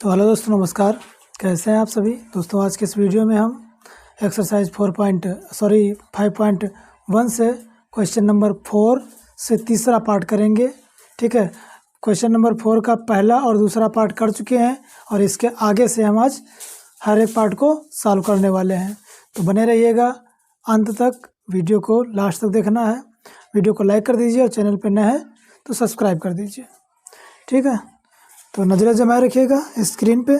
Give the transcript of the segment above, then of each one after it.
तो हेलो दोस्तों, नमस्कार। कैसे हैं आप सभी दोस्तों। आज के इस वीडियो में हम एक्सरसाइज 5.1 से क्वेश्चन नंबर 4 से तीसरा पार्ट करेंगे। ठीक है, क्वेश्चन नंबर 4 का पहला और दूसरा पार्ट कर चुके हैं और इसके आगे से हम आज हर एक पार्ट को सॉल्व करने वाले हैं। तो बने रहिएगा अंत तक, वीडियो को लास्ट तक देखना है। वीडियो को लाइक कर दीजिए और चैनल पर नए हैं तो सब्सक्राइब कर दीजिए। ठीक है, तो नज़रें जमाए रखिएगा स्क्रीन पे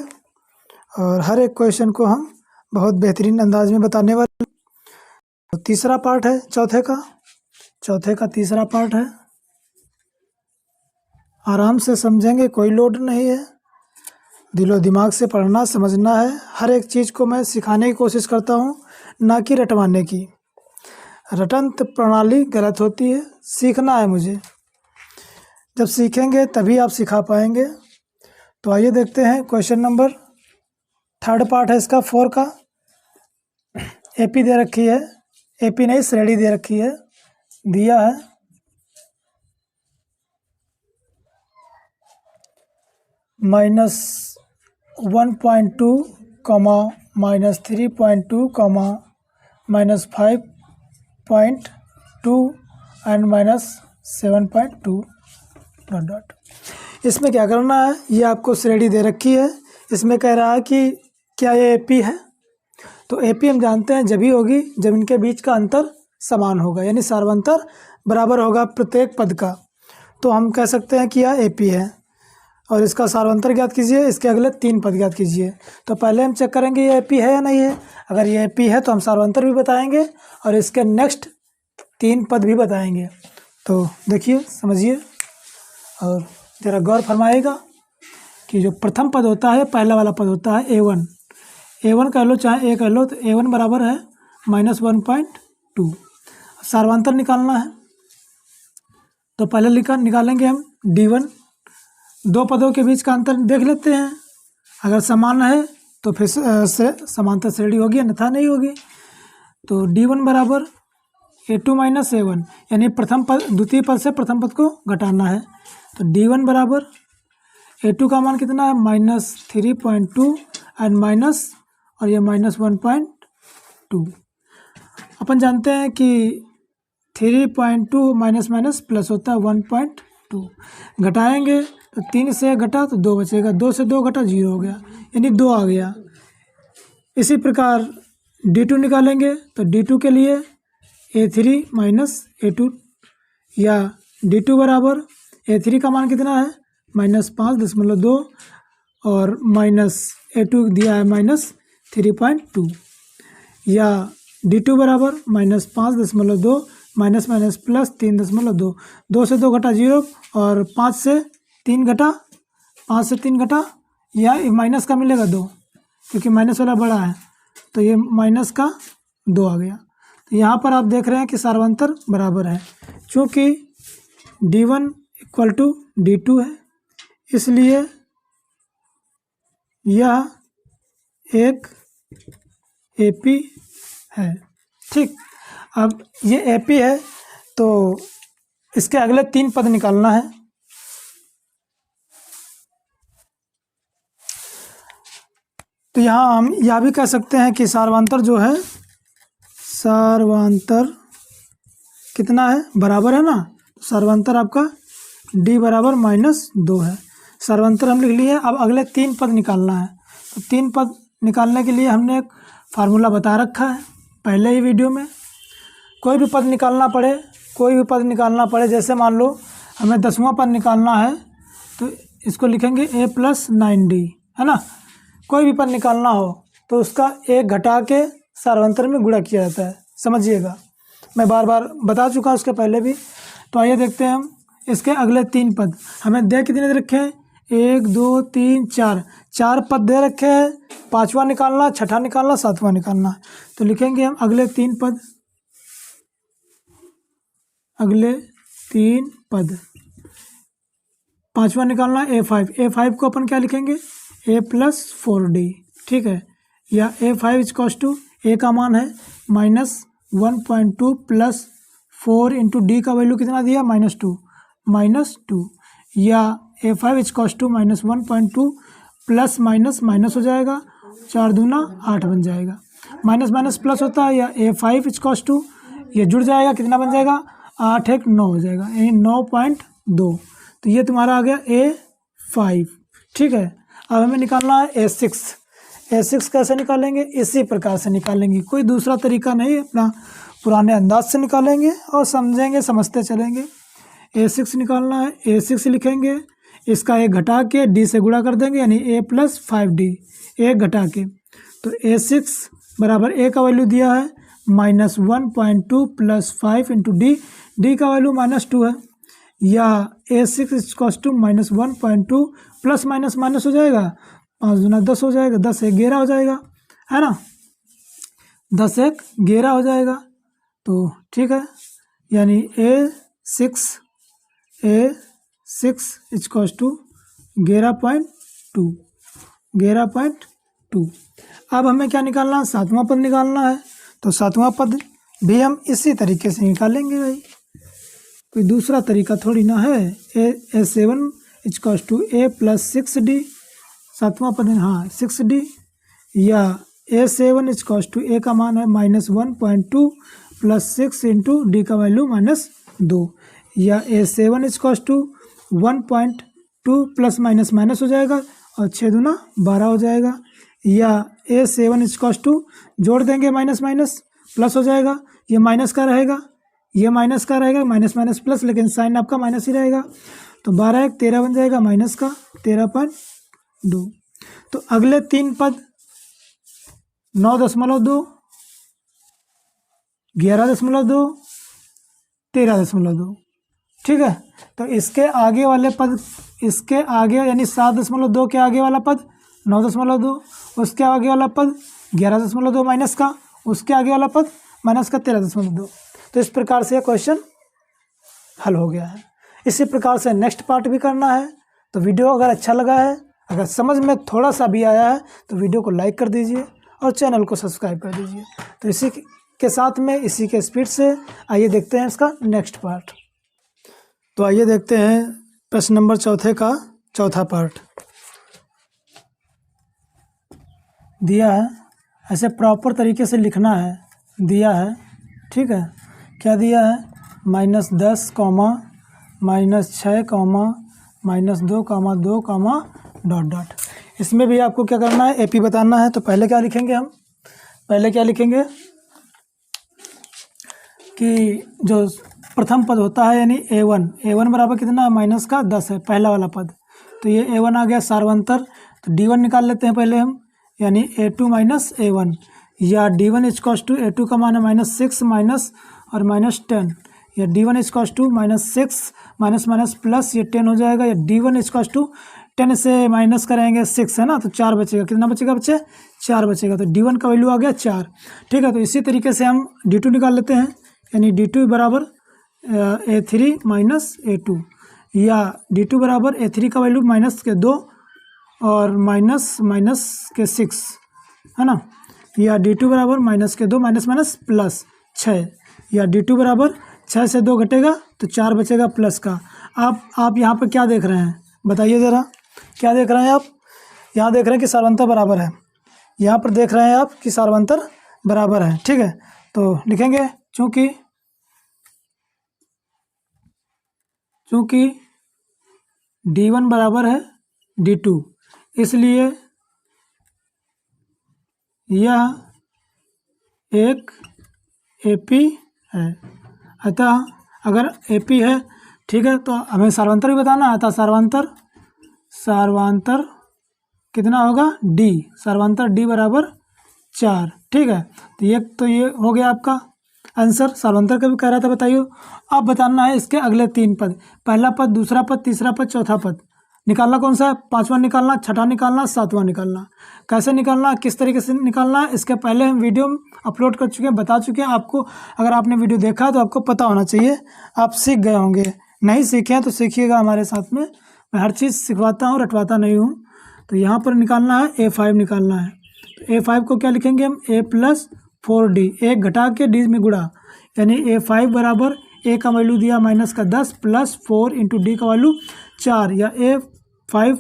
और हर एक क्वेश्चन को हम बहुत बेहतरीन अंदाज में बताने वाले। तो तीसरा पार्ट है चौथे का तीसरा पार्ट है। आराम से समझेंगे, कोई लोड नहीं है। दिलो दिमाग से पढ़ना समझना है। हर एक चीज़ को मैं सिखाने की कोशिश करता हूँ, ना कि रटवाने की। रटंत प्रणाली गलत होती है, सीखना है मुझे। जब सीखेंगे तभी आप सिखा पाएंगे। तो आइए देखते हैं क्वेश्चन नंबर थर्ड पार्ट है इसका 4 का। एपी दे रखी है, एपी नहीं श्रेणी दे रखी है, दिया है -1.2, -3.2, -5.2 एंड -7.2 ... इसमें क्या करना है, ये आपको श्रेणी दे रखी है। इसमें कह रहा है कि क्या ये एपी है। तो एपी हम जानते हैं जब ही होगी जब इनके बीच का अंतर समान होगा, यानी सार्वंतर बराबर होगा प्रत्येक पद का। तो हम कह सकते हैं कि यह एपी है। और इसका सार्वंतर ज्ञात कीजिए, इसके अगले 3 पद ज्ञात कीजिए। तो पहले हम चेक करेंगे ये एपी है या नहीं है। अगर ये एपी है तो हम सार्वंतर भी बताएंगे और इसके नेक्स्ट 3 पद भी बताएंगे। तो देखिए, समझिए और ज़रा गौर फरमाएगा कि जो प्रथम पद होता है, पहला वाला पद होता है A1 कह लो चाहे ए कह लो, तो A1 बराबर है -1.2। सार्वंतर निकालना है तो पहले निकालेंगे हम D1। 2 पदों के बीच का अंतर देख लेते हैं। अगर समान है तो फिर समांतर श्रेणी होगी, अन्यथा नहीं होगी। तो D1 बराबर A2 - A1, यानी प्रथम पद द्वितीय पद से प्रथम पद को घटाना है। तो D1 बराबर A2 का मान कितना है -3.2 एंड माइनस और ये -1.2। अपन जानते हैं कि 3.2 माइनस प्लस होता है 1.2। घटाएंगे तो 3 से घटा तो 2 बचेगा, 2 से 2 घटा 0 हो गया, यानी 2 आ गया। इसी प्रकार D2 निकालेंगे तो D2 के लिए A3 - A2, या D2 बराबर A3 का मान कितना है -5.2 और -A2 दिया है -3.2, या D2 बराबर -5.2 माइनस प्लस 3.2। 2 से 2 घटा 0 और 5 से 3 घटा या माइनस का मिलेगा 2, क्योंकि माइनस वाला बड़ा है तो ये माइनस का 2 आ गया। तो यहाँ पर आप देख रहे हैं कि सार्वंतर बराबर है। चूँकि D1 = D2 है, इसलिए यह एक एपी है। ठीक, अब ये एपी है तो इसके अगले 3 पद निकालना है। तो यहाँ हम यह भी कह सकते हैं कि सार्वंतर जो है, सार्वंतर कितना है, बराबर है ना। सार्वंतर आपका D बराबर -2 है। सार्वंतर हम लिख लिए। अब अगले 3 पद निकालना है। तो 3 पद निकालने के लिए हमने एक फार्मूला बता रखा है पहले ही वीडियो में। कोई भी पद निकालना पड़े, जैसे मान लो हमें 10वां पद निकालना है तो इसको लिखेंगे A + 9D, है ना। कोई भी पद निकालना हो तो उसका 1 घटा के सार्वंतर में गुणा किया जाता है, समझिएगा। मैं बार बार बता चुका हूँ उसके पहले भी। तो आइए देखते हैं हम इसके अगले 3 पद। हमें दे कितने दे रखे हैं, 1 2 3 4 पद दे रखे हैं। 5वां निकालना, 6ठा निकालना, 7वां निकालना। तो लिखेंगे हम अगले 3 पद। 5वां निकालना A5 को अपन क्या लिखेंगे, A + 4D। ठीक है, या A5 = A का मान है -1.2 + 4 × D का वैल्यू कितना दिया -2, या A5 = -1.2 प्लस माइनस माइनस हो जाएगा, 4 दूना 8 बन जाएगा, माइनस माइनस प्लस होता है, या A5 इक्वल्स टू ये जुड़ जाएगा, कितना बन जाएगा 8 1 9 हो जाएगा, यानी 9.2। तो ये तुम्हारा आ गया A5। ठीक है, अब हमें निकालना है A6 कैसे निकालेंगे, इसी प्रकार से निकालेंगे, कोई दूसरा तरीका नहीं, अपना पुराने अंदाज से निकालेंगे और समझेंगे, समझते चलेंगे। A6 निकालना है, A6 लिखेंगे, इसका एक घटा के D से गुणा कर देंगे, यानी A + 5D, एक घटा के। तो A6 बराबर A का वैल्यू दिया है -1.2 + 5 × D, D का वैल्यू -2 है, या A6 equals to -1.2 plus minus minus हो जाएगा, 5 दूना 10 हो जाएगा, 10 1 11 हो जाएगा, है ना, 10 1 11 हो जाएगा। तो ठीक है, यानी A6 इक्वल्स टू 11.2। अब हमें क्या निकालना है, सातवां पद निकालना है। तो सातवां पद भी हम इसी तरीके से निकालेंगे भाई, कोई दूसरा तरीका थोड़ी ना है। A7 equals to A + 6D, सातवां पद हाँ 6D, या A7 इक्वल्स टू A का मान है -1.2 + 6 × D का वैल्यू -2, या A7 equals to 1.2 plus minus minus हो जाएगा और 6 दूना 12 हो जाएगा, या A7 इक्वल्स टू जोड़ देंगे माइनस माइनस प्लस हो जाएगा, ये माइनस का रहेगा, ये माइनस का रहेगा, माइनस माइनस प्लस, लेकिन साइन आपका माइनस ही रहेगा। तो 12 1 13 बन जाएगा, माइनस का 13.2। तो अगले तीन पद 9.2, 11.2, 13.2। ठीक है, तो इसके आगे वाले पद, इसके आगे यानी 7.2 के आगे वाला पद 9.2, उसके आगे वाला पद 11.2 माइनस का, उसके आगे वाला पद माइनस का 13.2। तो इस प्रकार से क्वेश्चन हल हो गया है। इसी प्रकार से नेक्स्ट पार्ट भी करना है। तो वीडियो अगर अच्छा लगा है, अगर समझ में थोड़ा सा भी आया है, तो वीडियो को लाइक कर दीजिए और चैनल को सब्सक्राइब कर दीजिए। तो इसी के साथ में, इसी के स्पीड से आइए देखते हैं इसका नेक्स्ट पार्ट। तो आइए देखते हैं प्रश्न नंबर 4 का चौथा पार्ट। दिया है, ऐसे प्रॉपर तरीके से लिखना है, दिया है। ठीक है, क्या दिया है, -10, -6, -2, ... इसमें भी आपको क्या करना है, AP बताना है। तो पहले क्या लिखेंगे हम, पहले क्या लिखेंगे कि जो प्रथम पद होता है यानी A1 बराबर कितना, माइनस का 10 है, पहला वाला पद। तो ये A1 आ गया सार्वंतर। तो D1 निकाल लेते हैं पहले हम, यानी A2 - A1, या D1 इक्वल्स टू A2 का मान है -6 माइनस और -10, या D1 equals to -6 minus minus plus, ये 10 हो जाएगा, या D1 इक्वल्स टू 10 से माइनस करेंगे 6, है ना, तो 4 बचेगा, कितना बचेगा बच्चे, 4 बचेगा। तो D1 का वैल्यू आ गया 4। ठीक है, तो इसी तरीके से हम D2 निकाल लेते हैं, यानी D2 बराबर A3 - A2, या D2 बराबर A3 का वैल्यू -2 और -6, है ना, या D2 बराबर -2 माइनस प्लस 6, या D2 बराबर 6 से 2 घटेगा तो 4 बचेगा प्लस का। आप यहाँ पर क्या देख रहे हैं, बताइए ज़रा, क्या देख रहे हैं आप, यहाँ देख रहे हैं कि सार्वंतर बराबर है, यहाँ पर देख रहे हैं आप कि सार्वंतर बराबर है। ठीक है, तो लिखेंगे चूँकि D1 बराबर है D2, इसलिए यह एक AP है। अतः अगर AP है, ठीक है, तो हमें सार्वंतर भी बताना है। अतः सार्वंतर कितना होगा, D, सार्वंतर D बराबर 4। ठीक है, तो ये हो गया आपका आंसर। सार्वंतर का भी कह रहा था, बताइए। अब बताना है इसके अगले 3 पद, पहला पद, दूसरा पद, तीसरा पद, चौथा पद। निकालना कौन सा है, 5वां निकालना, 6वां निकालना, 7वां निकालना। कैसे निकालना, किस तरीके से निकालना है, इसके पहले हम वीडियो अपलोड कर चुके हैं, बता चुके हैं आपको। अगर आपने वीडियो देखा तो आपको पता होना चाहिए, आप सीख गए होंगे। नहीं सीखे हैं तो सीखिएगा हमारे साथ में, मैं हर चीज़ सिखवाता हूँ, रटवाता नहीं हूँ। तो यहाँ पर निकालना है, A5 निकालना है। तो A5 को क्या लिखेंगे हम, A + 4D, एक घटा के D में गुणा, यानी A5 बराबर A का वैल्यू दिया -10 + 4 × D का वैल्यू 4, या A5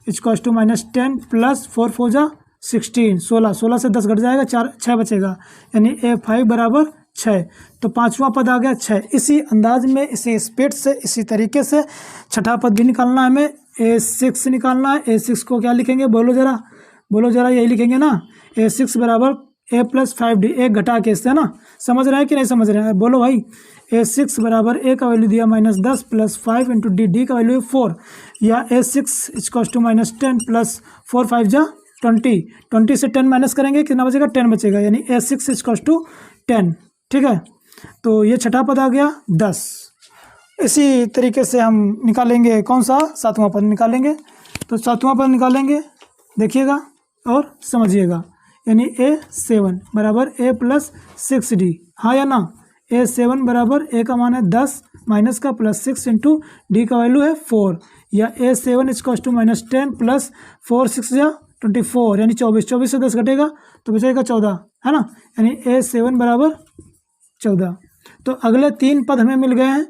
इक्वल्स टू -10 प्लस 4 4 जा 16, 16 से 10 घट जाएगा, 6 बचेगा, यानी A5 बराबर 6। तो पांचवा पद आ गया 6। इसी अंदाज में, इसी स्पीड से, इसी तरीके से छठा पद भी निकालना है हमें। A6 निकालना है। A6 को क्या लिखेंगे, बोलो जरा, यही लिखेंगे ना, A6 बराबर A + 5D, एक घटा के इससे, है ना। समझ रहे हैं कि नहीं समझ रहे हैं, बोलो भाई। A6 बराबर A का वैल्यू दिया -10 प्लस 5 इंटू D का वैल्यू 4, या A6 इक्वल्स टू -10 प्लस 4 5 जा 20, 20 से 10 माइनस करेंगे, कितना बचेगा, 10 बचेगा, यानी A6 इक्वल्स टू 10। ठीक है, तो ये छठा पद आ गया 10। इसी तरीके से हम निकालेंगे कौन सा, सातवां पद निकालेंगे। तो सातवां पद निकालेंगे, देखिएगा और समझिएगा, यानी A7 बराबर A + 6D, हाँ या ना। A7 बराबर A का मान है 10 माइनस का प्लस 6 इंटू D का वैल्यू है 4, या A7 इक्वल्स टू -10 प्लस 4 6 या 24, यानी 24, 24 से 10 घटेगा तो बचेगा 14, है ना, यानी A7 बराबर 14। तो अगले तीन पद हमें मिल गए हैं,